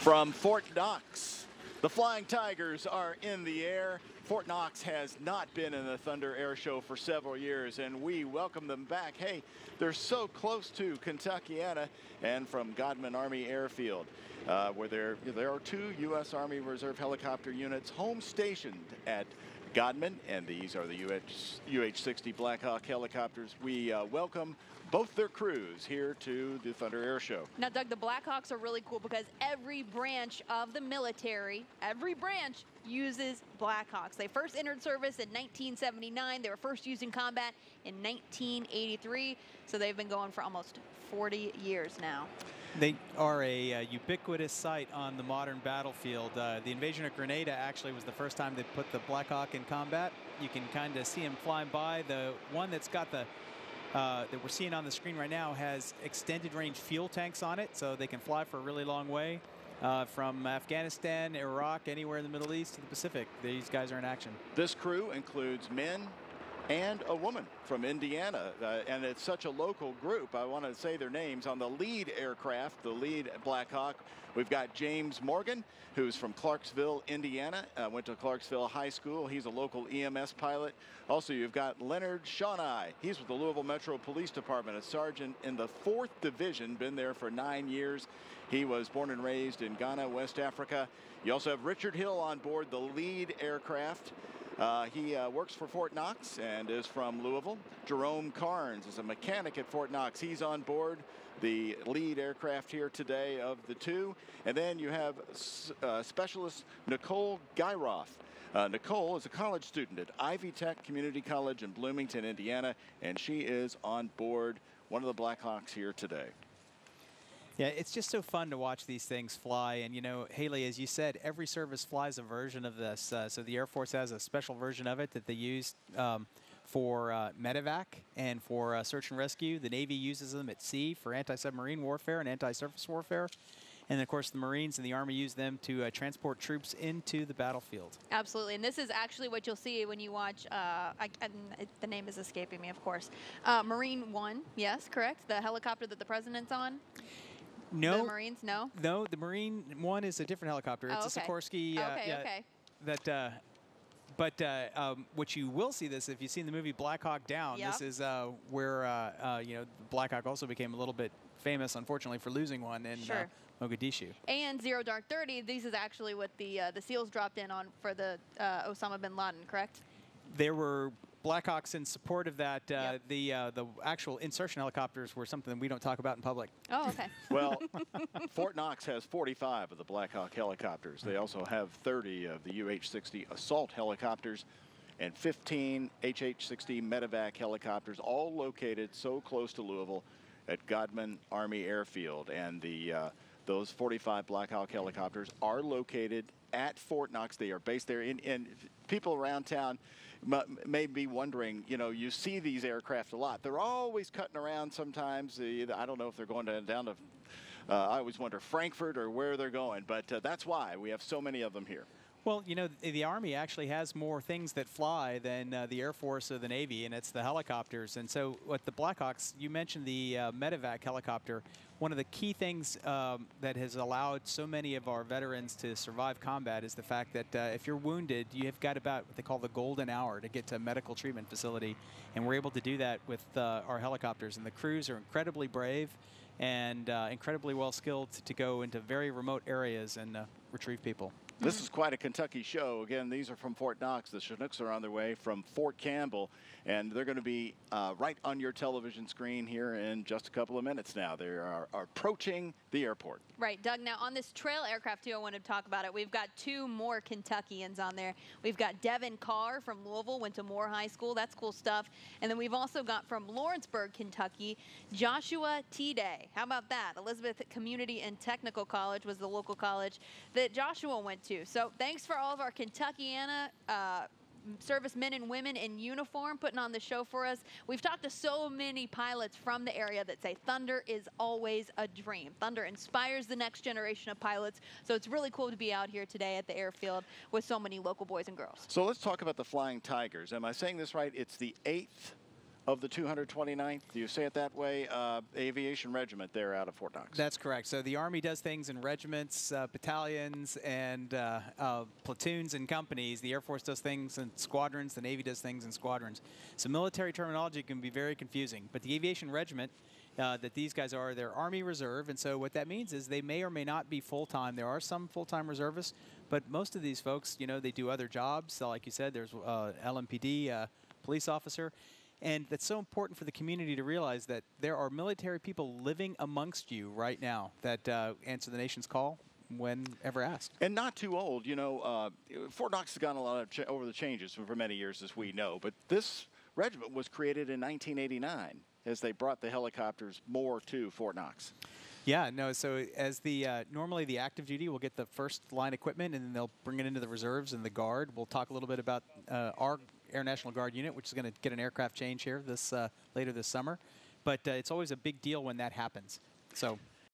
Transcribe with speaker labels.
Speaker 1: From Fort Knox, the Flying Tigers are in the air. Fort Knox has not been in the Thunder Air Show for several years, and we welcome them back. Hey, they're so close to Kentuckiana and from Godman Army Airfield, where there are two U.S. Army Reserve helicopter units home stationed at Godman, and these are the UH-60 Blackhawk helicopters. We welcome both their crews here to the Thunder Air Show.
Speaker 2: Now, Doug, the Blackhawks are really cool because every branch of the military, every branch uses Blackhawks. They first entered service in 1979. They were first used in combat in 1983. So they've been going for almost 40 years now.
Speaker 3: They are a ubiquitous sight on the modern battlefield. The invasion of Grenada actually was the first time they put the Blackhawk in combat. You can kind of see him flying by. The one that's got the that we're seeing on the screen right now has extended range fuel tanks on it, so they can fly for a really long way. From Afghanistan, Iraq, anywhere in the Middle East to the Pacific, these guys are in action.
Speaker 1: This crew includes men and a woman from Indiana, and it's such a local group. I want to say their names. On the lead aircraft, the lead Blackhawk, we've got James Morgan, who's from Clarksville, Indiana, went to Clarksville High School. He's a local EMS pilot. Also, you've got Leonard Shawnai. He's with the Louisville Metro Police Department, a sergeant in the 4th Division, been there for 9 years. He was born and raised in Ghana, West Africa. You also have Richard Hill on board the lead aircraft. He works for Fort Knox and is from Louisville. Jerome Carnes is a mechanic at Fort Knox. He's on board the lead aircraft here today of the two. And then you have specialist Nicole Gyroff. Nicole is a college student at Ivy Tech Community College in Bloomington, Indiana, and she is on board one of the Blackhawks here today.
Speaker 3: Yeah, it's just so fun to watch these things fly. And, you know, Haley, as you said, every service flies a version of this. So the Air Force has a special version of it that they use for medevac and for search and rescue. The Navy uses them at sea for anti-submarine warfare and anti-surface warfare. And, of course, the Marines and the Army use them to transport troops into the battlefield.
Speaker 2: Absolutely. And this is actually what you'll see when you watch, the name is escaping me, of course. Marine One, yes, correct? The helicopter that the president's on?
Speaker 3: No.
Speaker 2: The Marines, no?
Speaker 3: No, the Marine One is a different helicopter. It's a Sikorsky.
Speaker 2: Okay.
Speaker 3: But what you will see this, if you've seen the movie Black Hawk Down, this is where you know, Black Hawk also became a little bit famous, unfortunately, for losing one in Mogadishu. And
Speaker 2: Zero Dark 30. This is actually what the SEALs dropped in on for the Osama bin Laden, correct?
Speaker 3: There were Blackhawks in support of that. The actual insertion helicopters were something we don't talk about in public.
Speaker 2: Oh, okay.
Speaker 1: Well, Fort Knox has 45 of the Blackhawk helicopters. They also have 30 of the UH-60 assault helicopters and 15 HH-60 medevac helicopters, all located so close to Louisville at Godman Army Airfield. And those 45 Blackhawk helicopters are located at Fort Knox. They are based there. And people around town may be wondering, you know, you see these aircraft a lot. They're always cutting around sometimes. I don't know if they're going down to, I always wonder, Frankfurt or where they're going. But that's why we have so many of them here.
Speaker 3: Well, you know, the Army actually has more things that fly than the Air Force or the Navy, and it's the helicopters. And so what the Blackhawks, you mentioned the medevac helicopter. One of the key things that has allowed so many of our veterans to survive combat is the fact that if you're wounded, you have got about what they call the golden hour to get to a medical treatment facility. And we're able to do that with our helicopters. And the crews are incredibly brave and incredibly well skilled to go into very remote areas and retrieve people.
Speaker 1: This is quite a Kentucky show. Again, these are from Fort Knox. The Chinooks are on their way from Fort Campbell, and they're going to be right on your television screen here in just a couple of minutes now. They are approaching the airport.
Speaker 2: Right, Doug. Now, on this trail aircraft, too, I want to talk about it. We've got two more Kentuckians on there. We've got Devin Carr from Louisville, went to Moore High School. That's cool stuff. And then we've also got from Lawrenceburg, Kentucky, Joshua T-Day. How about that? Elizabeth Community and Technical College was the local college that Joshua went to. So thanks for all of our Kentuckiana servicemen and women in uniform putting on the show for us. We've talked to so many pilots from the area that say Thunder is always a dream. Thunder inspires the next generation of pilots. So it's really cool to be out here today at the airfield with so many local boys and girls.
Speaker 1: So let's talk about the Flying Tigers. Am I saying this right? It's the 8th of the 229th. Do you say it that way? Aviation Regiment there out of Fort Knox.
Speaker 3: That's correct. So the Army does things in regiments, battalions, and platoons and companies. The Air Force does things in squadrons. The Navy does things in squadrons. So military terminology can be very confusing. But the Aviation Regiment that these guys are, they're Army Reserve. And so what that means is they may or may not be full-time. There are some full-time reservists, but most of these folks, you know, they do other jobs. So like you said, there's LMPD, police officer. And that's so important for the community to realize that there are military people living amongst you right now that answer the nation's call whenever asked.
Speaker 1: And not too old. You know, Fort Knox has gone a lot of over the changes for many years, as we know. But this regiment was created in 1989 as they brought the helicopters more to Fort Knox.
Speaker 3: Yeah, no, so as the normally the active duty will get the first line equipment, and then they'll bring it into the reserves and the Guard. We'll talk a little bit about our Air National Guard unit, which is going to get an aircraft change here this later this summer. But it's always a big deal when that happens. So